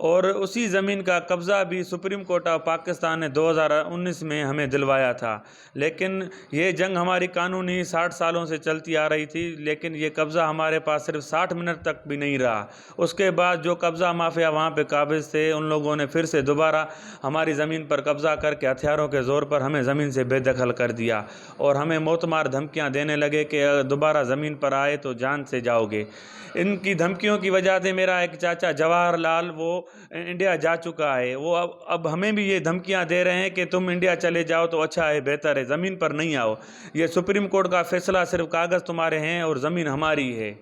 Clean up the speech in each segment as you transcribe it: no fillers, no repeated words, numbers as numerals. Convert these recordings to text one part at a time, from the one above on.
اور اسی زمین کا قبضہ بھی سپریم کورٹ آف پاکستان نے 2019 میں ہمیں دلوایا تھا، لیکن یہ جنگ ہماری قانونی 60 سالوں سے چلتی آ رہی تھی، لیکن یہ قبضہ ہمارے پاس صرف 60 منٹ تک بھی نہیں رہا۔ اس کے بعد جو قبضہ مافیا وہاں پہ قابض تھے، ان لوگوں نے پھر سے دوبارہ ہماری زمین پر قبضہ کر کے ہتھیاروں کے زور پر ہمیں زمین سے بے دخل کر دیا، اور ہمیں موت مار دھمکیاں دینے لگے کہ دوبارہ زمین پر آئے تو جان سے جاؤ گے۔ ان کی دھمکیوں کی وجہ سے میرا ایک چاچا جواہر لال وہ انڈیا جا چکا ہے، وہ اب ہمیں بھی یہ دھمکیاں دے رہے ہیں کہ تم انڈیا چلے جاؤ تو اچھا ہے، بہتر ہے، زمین پر نہیں آؤ، یہ سپریم کورٹ کا فیصلہ صرف کاغذ تمہارے ہیں اور زمین ہماری ہے۔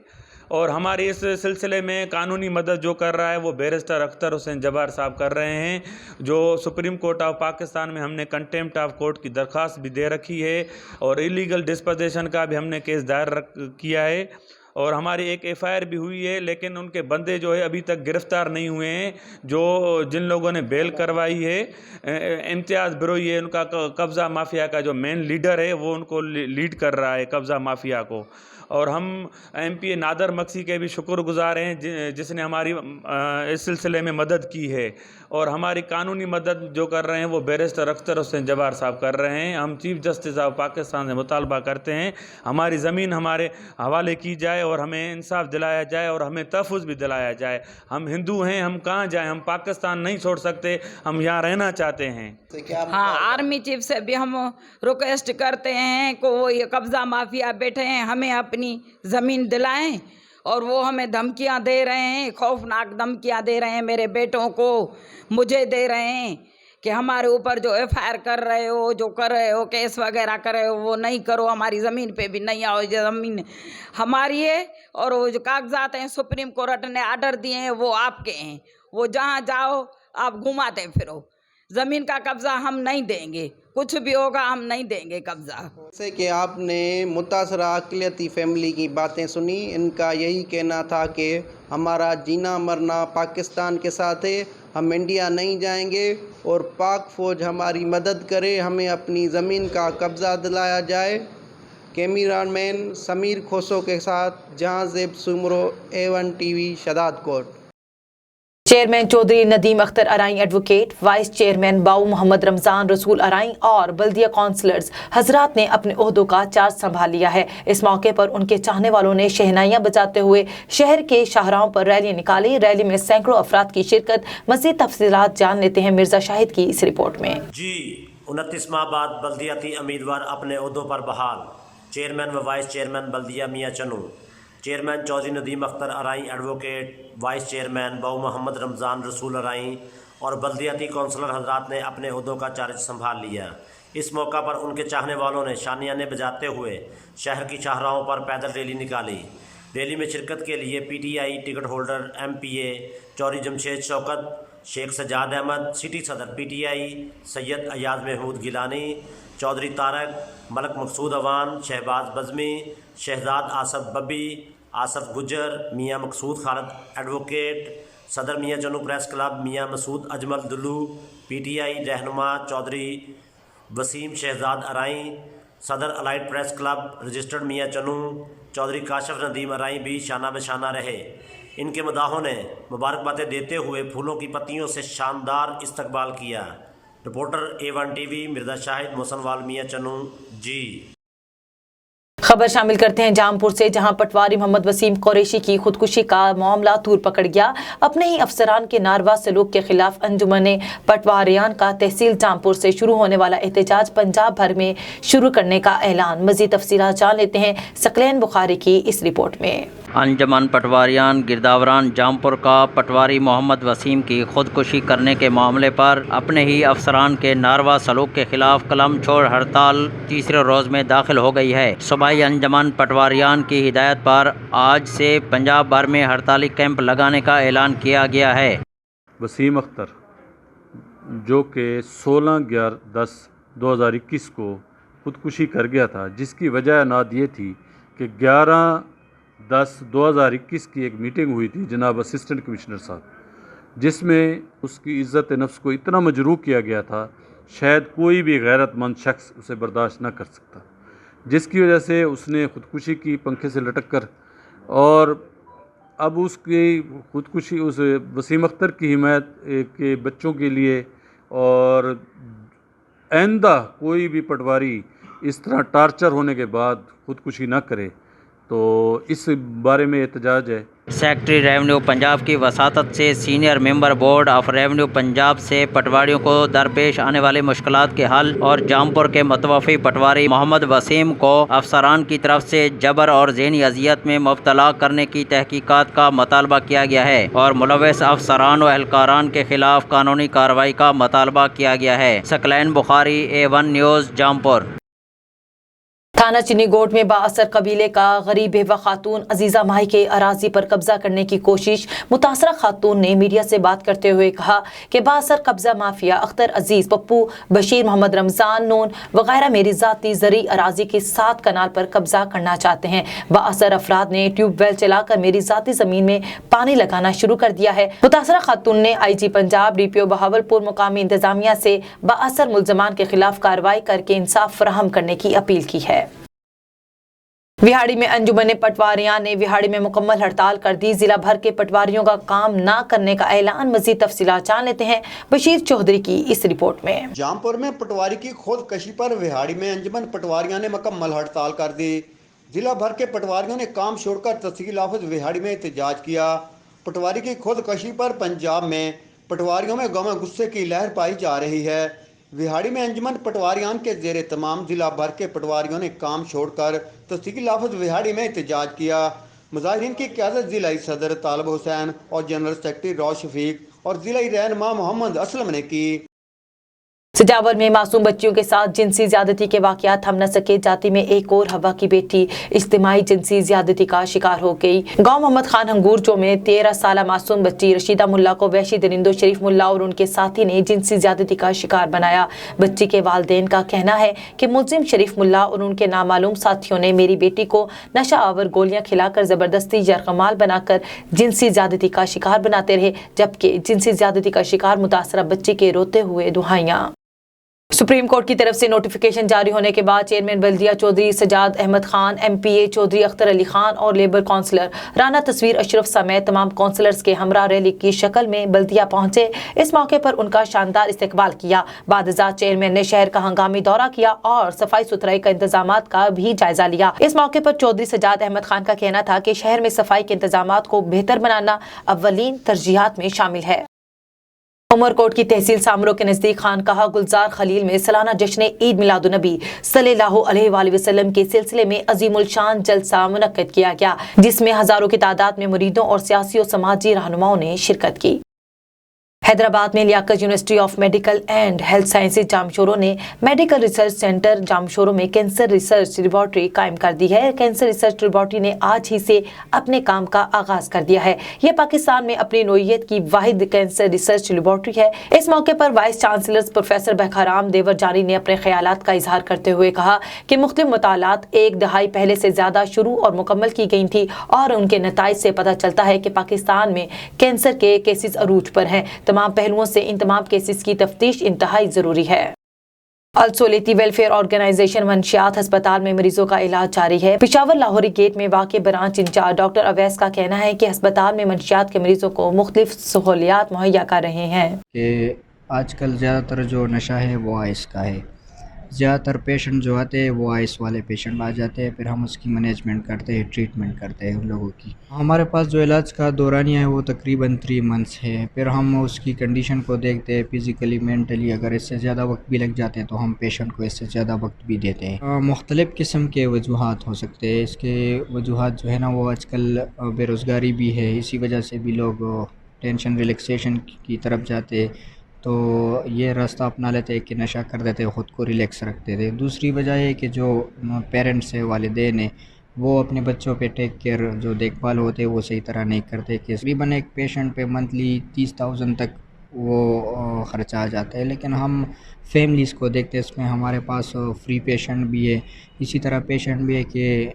اور ہماری اس سلسلے میں قانونی مدد جو کر رہا ہے وہ بیرسٹر اختر حسین جبار صاحب کر رہے ہیں، جو سپریم کورٹ آف پاکستان میں ہم نے کنٹیمپٹ آف کورٹ کی درخواست بھی دے رکھی ہے، اور ایلیگل ڈسپوزیشن کا بھی ہم نے کیس دائر کیا ہے، اور ہماری ایک ایف آئی آر بھی ہوئی ہے، لیکن ان کے بندے جو ہے ابھی تک گرفتار نہیں ہوئے ہیں، جن لوگوں نے بیل کروائی ہے۔ امتیاز بروئی ہے ان کا قبضہ مافیا کا جو مین لیڈر ہے، وہ ان کو لیڈ کر رہا ہے قبضہ مافیا کو۔ اور ہم ایم پی اے نادر مکسی کے بھی شکر گزار ہیں جس نے ہماری اس سلسلے میں مدد کی ہے، اور ہماری قانونی مدد جو کر رہے ہیں وہ بیرسٹر اختر حسین جبار صاحب کر رہے ہیں۔ ہم چیف جسٹس آف پاکستان سے مطالبہ کرتے ہیں ہماری زمین ہمارے حوالے کی جائے اور ہمیں انصاف دلایا جائے اور ہمیں تحفظ بھی دلایا جائے۔ ہم ہندو ہیں، ہم کہاں جائیں، ہم پاکستان نہیں چھوڑ سکتے، ہم یہاں رہنا چاہتے ہیں۔ ہاں، آرمی چیف سے بھی ہم ریکویسٹ کرتے ہیں کہ وہ یہ قبضہ مافیا بیٹھے ہیں، ہمیں اپنی زمین دلائیں، اور وہ ہمیں دھمکیاں دے رہے ہیں، خوفناک دھمکیاں دے رہے ہیں، میرے بیٹوں کو، مجھے دے رہے ہیں کہ ہمارے اوپر جو ایف آئی آر کر رہے ہو، جو کر رہے ہو، کیس وغیرہ کر رہے ہو، وہ نہیں کرو، ہماری زمین پہ بھی نہیں آؤ، یہ زمین ہماری ہے، اور وہ جو کاغذات ہیں سپریم کورٹ نے آرڈر دیے ہیں وہ آپ کے ہیں، وہ جہاں جاؤ آپ گھماتے پھرو، زمین کا قبضہ ہم نہیں دیں گے، کچھ بھی ہوگا ہم نہیں دیں گے قبضہ۔ جیسے کہ آپ نے متاثرہ اقلیتی فیملی کی باتیں سنی، ان کا یہی کہنا تھا کہ ہمارا جینا مرنا پاکستان کے ساتھ ہے، ہم انڈیا نہیں جائیں گے، اور پاک فوج ہماری مدد کرے، ہمیں اپنی زمین کا قبضہ دلایا جائے۔ کیمرہ مین سمیر کھوسو کے ساتھ جہاں زیب سمرو، A1 T V, Shahdadkot. Chairman Chaudhry Nadeem Akhtar Arain advocate, vice chairman Bau Muhammad رمضان رسول ارائیں اور بلدیہ کونسلرز حضرات نے اپنے عہدوں کا چارج سنبھال لیا ہے۔ اس موقع پر ان کے چاہنے والوں نے شہنائیاں بجاتے ہوئے شہر کے شاہراہوں پر ریلی نکالی۔ ریلی میں سینکڑوں افراد کی شرکت۔ مزید تفصیلات جان لیتے ہیں مرزا شاہد کی اس رپورٹ میں۔ 29 ماہ بعد بلدیاتی امیدوار اپنے عہدوں پر بحال۔ چیئرمین و وائس چیئرمین بلدیہ Mian Channu, chairman Chaudhry Nadeem Akhtar Arain advocate, vice chairman Bau Muhammad رمضان رسول ارائیں اور بلدیاتی کونسلر حضرات نے اپنے عہدوں کا چارج سنبھال لیا۔ اس موقع پر ان کے چاہنے والوں نے شانیانے بجاتے ہوئے شہر کی شاہراہوں پر پیدل ریلی نکالی۔ ریلی میں شرکت کے لیے P T I ticket holder M P A Chaudhry Jamshed Shaukat, Sheikh Sajjad Ahmed, city صدر P T I Syed Ayaz Mehmood Gilani, Chaudhry Tariq, Malik Maqsood Awan, Shahbaz Bazmi, Shahzad Asif Babbi, Asif Gujjar, Mian Maqsood Khalid advocate, صدر میاں چنو پریس کلب میاں مسعود اجمل دلو، پی ٹی آئی رہنما چودھری وسیم شہزاد ارائیں، صدر الائٹ پریس کلب رجسٹرڈ میاں چنو، چودھری کاشف ندیم ارائیں بھی شانہ بشانہ رہے۔ ان کے مداحوں نے مبارکبادیں دیتے ہوئے پھولوں کی پتیوں سے شاندار استقبال کیا۔ Reporter A1 T V Mirza Shahid Mohsin وال میاں چنو۔ خبر شامل کرتے ہیں جامپور سے، جہاں پٹواری محمد وسیم قریشی کی خودکشی کا معاملہ طور پکڑ گیا۔ اپنے ہی افسران کے ناروا سلوک کے خلاف انجمن پٹواریان کا تحصیل جامپور سے شروع ہونے والا احتجاج پنجاب بھر میں شروع کرنے کا اعلان۔ مزید تفصیلات جان لیتے ہیں ثقلین بخاری کی اس رپورٹ میں۔ انجمن پٹواریان گرداوران جامپور کا پٹواری محمد وسیم کی خودکشی کرنے کے معاملے پر اپنے ہی افسران کے ناروا سلوک کے خلاف قلم چھوڑ ہڑتال تیسرے روز میں داخل ہو گئی ہے۔ صوبائی انجمن پٹواریان کی ہدایت پر آج سے پنجاب بھر میں ہڑتالی کیمپ لگانے کا اعلان کیا گیا ہے۔ وسیم اختر جو کہ 16/10/2021 کو خودکشی کر گیا تھا، جس کی وجہ ناد یہ تھی کہ 11/10/2021 کی ایک میٹنگ ہوئی تھی جناب اسسٹنٹ کمشنر صاحب، جس میں اس کی عزت نفس کو اتنا مجروح کیا گیا تھا شاید کوئی بھی غیرت مند شخص اسے برداشت نہ کر سکتا، جس کی وجہ سے اس نے خودکشی کی پنکھے سے لٹک کر، اور اب اس کی خودکشی اس وسیم اختر کی حمایت کے بچوں کے لیے اور آئندہ کوئی بھی پٹواری اس طرح ٹارچر ہونے کے بعد خودکشی نہ کرے، تو اس بارے میں احتجاج ہے۔ سیکٹری ریونیو پنجاب کی وساطت سے senior member board of revenue Punjab سے پٹواریوں کو درپیش آنے والے مشکلات کے حل اور جامپور کے متوفی پٹواری محمد وسیم کو افسران کی طرف سے جبر اور ذہنی اذیت میں مبتلا کرنے کی تحقیقات کا مطالبہ کیا گیا ہے اور ملوث افسران و اہلکاران کے خلاف قانونی کارروائی کا مطالبہ کیا گیا ہے۔ ثقلین بخاری، A1 نیوز، جامپور۔ تھانہ چنی گوٹ میں بااثر قبیلے کا غریب بیوہ خاتون عزیزہ ماہی کے اراضی پر قبضہ کرنے کی کوشش۔ متاثرہ خاتون نے میڈیا سے بات کرتے ہوئے کہا کہ بااثر قبضہ مافیا اختر عزیز، پپو، بشیر، محمد رمضان، نون وغیرہ میری ذاتی زرعی اراضی کے 7 کنال پر قبضہ کرنا چاہتے ہیں۔ بااثر افراد نے ٹیوب ویل چلا کر میری ذاتی زمین میں پانی لگانا شروع کر دیا ہے۔ متاثرہ خاتون نے IG پنجاب، DPO بہاولپور، مقامی انتظامیہ سے بااثر ملزمان کے خلاف کارروائی کر کے انصاف فراہم کرنے کی اپیل کی ہے۔ وہاڑی میں انجمن پٹواریاں نے وہاڑی میں مکمل ہڑتال کر دی۔ ضلع بھر کے پٹواریوں کا کام نہ کرنے کا اعلان۔ مزید تفصیلات جان لیتے ہیں بشیر چودھری کی اس رپورٹ میں۔ جامپور میں پٹواری کی خودکشی پر وہاڑی میں انجمن پٹواریاں نے مکمل ہڑتال کر دی۔ ضلع بھر کے پٹواریوں نے کام چھوڑ کر تحصیل آفس وہاڑی میں احتجاج کیا۔ پٹواری کی خودکشی پر پنجاب میں پٹواریوں میں غم غصے کی لہر پائی جا رہی ہے۔ وہاڑی میں انجمن پٹواریان کے زیر تمام ضلع بھر کے پٹواریوں نے کام چھوڑ کر تحصیل آفس وہاڑی میں احتجاج کیا۔ مظاہرین کی قیادت ضلعی صدر طالب حسین اور جنرل سیکرٹری روز شفیق اور ضلعی رہنما محمد اسلم نے کی۔ سجاور میں معصوم بچیوں کے ساتھ جنسی زیادتی کے واقعات تھم نہ سکے۔ جاتی میں ایک اور ہوا کی بیٹی اجتماعی جنسی زیادتی کا شکار ہو گئی۔ گاؤں محمد خان ہنگورچو میں 13 سالہ معصوم بچی رشیدہ ملا کو وحشی درندوں شریف ملا اور ان کے ساتھی نے جنسی زیادتی کا شکار بنایا۔ بچی کے والدین کا کہنا ہے کہ ملزم شریف ملا اور ان کے نامعلوم ساتھیوں نے میری بیٹی کو نشہ آور گولیاں کھلا کر زبردستی یرغمال بنا کر جنسی زیادتی کا شکار بناتے رہے، جبکہ جنسی زیادتی کا شکار متاثرہ بچی کے روتے ہوئے دہائیاں۔ سپریم کورٹ کی طرف سے نوٹیفیکیشن جاری ہونے کے بعد چیئرمین بلدیہ چودھری سجاد احمد خان، MPA چودھری اختر علی خان اور لیبر کونسلر رانا تصویر اشرف سمیت تمام کونسلرز کے ہمراہ ریلی کی شکل میں بلدیہ پہنچے۔ اس موقع پر ان کا شاندار استقبال کیا۔ بعد ازاں چیئرمین نے شہر کا ہنگامی دورہ کیا اور صفائی ستھرائی کا انتظامات کا بھی جائزہ لیا۔ اس موقع پر چودھری سجاد احمد خان کا کہنا تھا کہ شہر میں صفائی کے انتظامات کو بہتر بنانا اولین ترجیحات میں شامل ہے۔ عمر کوٹ کی تحصیل سامرو کے نزدیک خانقاہ گلزار خلیل میں سالانہ جشن عید میلاد النبی صلی اللہ علیہ وآلہ وسلم کے سلسلے میں عظیم الشان جلسہ منعقد کیا گیا، جس میں ہزاروں کی تعداد میں مریدوں اور سیاسی و سماجی رہنماؤں نے شرکت کی۔ حیدرآباد میں Liaquat university of medical and health sciences Jamshoro نے میڈیکل ریسرچ سینٹر جامشورو میں کینسر ریسرچ لیبارٹری قائم کر دی ہے۔ کینسر ریسرچ لیبارٹری نے آج ہی سے اپنے کام کا آغاز کر دیا ہے۔ یہ پاکستان میں اپنی نوعیت کی واحد کینسر ریسرچ لیبارٹری ہے۔ اس موقع پر وائس چانسلر پروفیسر بکھارام دیور جانی نے اپنے خیالات کا اظہار کرتے ہوئے کہا کہ مختلف مطالعات 1 دہائی پہلے سے زیادہ شروع اور مکمل کی گئی تھی اور ان کے نتائج سے پتہ چلتا ہے کہ پاکستان میں کینسر کے کیسز عروج پر ہیں۔ تمام پہلوؤں سے ان تمام کیسز کی تفتیش انتہائی ضروری ہے۔ السولیتی ویلفیئر آرگنائزیشن منشیات ہسپتال میں مریضوں کا علاج جاری ہے۔ پشاور لاہوری گیٹ میں واقع برانچ انچارج ڈاکٹر اویس کا کہنا ہے کہ ہسپتال میں منشیات کے مریضوں کو مختلف سہولیات مہیا کر رہے ہیں۔ کہ آج کل زیادہ تر جو نشہ ہے وہ آئس کا ہے۔ زیادہ تر پیشنٹ جو آتے ہیں وہ آئس والے پیشنٹ آ جاتے ہیں، پھر ہم اس کی مینجمنٹ کرتے ہیں، ٹریٹمنٹ کرتے ہیں ان لوگوں کی۔ ہمارے پاس جو علاج کا دورانیہ ہے وہ تقریباً 3 منتھس ہے۔ پھر ہم اس کی کنڈیشن کو دیکھتے ہیں فزیکلی مینٹلی، اگر اس سے زیادہ وقت بھی لگ جاتے ہیں تو ہم پیشنٹ کو اس سے زیادہ وقت بھی دیتے ہیں۔ مختلف قسم کے وجوہات ہو سکتے ہیں۔ اس کے وجوہات جو ہے نا وہ آج کل بے روزگاری بھی ہے، اسی وجہ سے بھی لوگ ٹینشن ریلیکسیشن کی طرف جاتے، تو یہ راستہ اپنا لیتے ہیں کہ نشہ کر دیتے، خود کو ریلیکس رکھتے تھے۔ دوسری وجہ ہے کہ جو پیرنٹس ہیں، والدین ہیں، وہ اپنے بچوں پہ ٹیک کیئر جو دیکھ بھال ہوتے وہ صحیح طرح نہیں کرتے، کہ تقریباً ایک پیشنٹ پہ منتھلی 30,000 تک وہ خرچہ آ جاتا ہے۔ لیکن ہم فیملیز کو دیکھتے، اس میں ہمارے پاس فری پیشنٹ بھی ہے، اسی طرح پیشنٹ بھی ہے کہ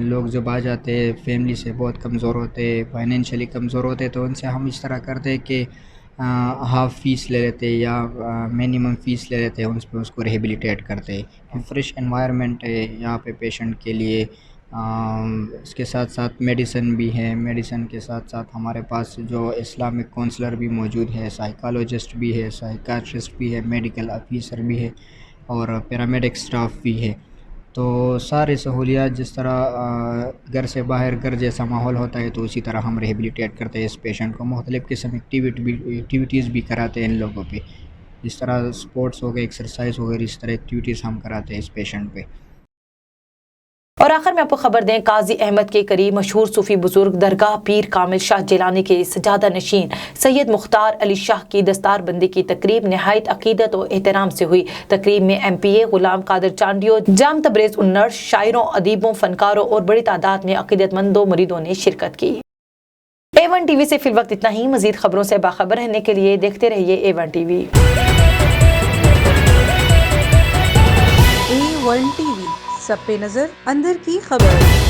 لوگ جب آ جاتے فیملی سے بہت کمزور ہوتے، فائنینشلی کمزور ہوتے، تو ان سے ہم اس طرح کرتے کہ ہاف فیس لے لیتے یا منیمم فیس لے لیتے ہیں، اس پہ اس کو ریہیبلیٹیٹ کرتے۔ فریش انوائرمنٹ ہے یہاں پہ پیشنٹ کے لیے، اس کے ساتھ ساتھ میڈیسن بھی ہے. میڈیسن کے ساتھ ساتھ ہمارے پاس جو اسلامک کونسلر بھی موجود ہے, سائیکالوجسٹ بھی ہے, سائیکاٹرسٹ بھی ہے, میڈیکل آفیسر بھی ہے اور پیرامیڈک سٹاف بھی ہے. تو سارے سہولیات جس طرح گھر سے باہر گھر جیسا ماحول ہوتا ہے تو اسی طرح ہم ریہیبلیٹیٹ کرتے ہیں اس پیشنٹ کو. مختلف قسم ایکٹیویٹیز بھی کراتے ہیں ان لوگوں پہ, جس طرح سپورٹس ہو گئے, ایکسرسائز وغیرہ, اس طرح ایکٹیویٹیز ہم کراتے ہیں اس پیشنٹ پہ. اور آخر میں آپ کو خبر دیں, قاضی احمد کے قریب مشہور صوفی بزرگ درگاہ پیر کامل شاہ جیلانی کے سجادہ نشین سید مختار علی شاہ کی دستار بندی کی تقریب نہایت عقیدت و احترام سے ہوئی. تقریب میں MPA غلام قادر چانڈیو, جام تبریز النر, شاعروں, ادیبوں, فنکاروں اور بڑی تعداد میں عقیدت مندوں مریدوں نے شرکت کی. A1 TV سے فی الوقت اتنا ہی. مزید خبروں سے باخبر رہنے کے لیے دیکھتے رہیے A1 TV. A1 TV, سب پہ نظر, اندر کی خبر.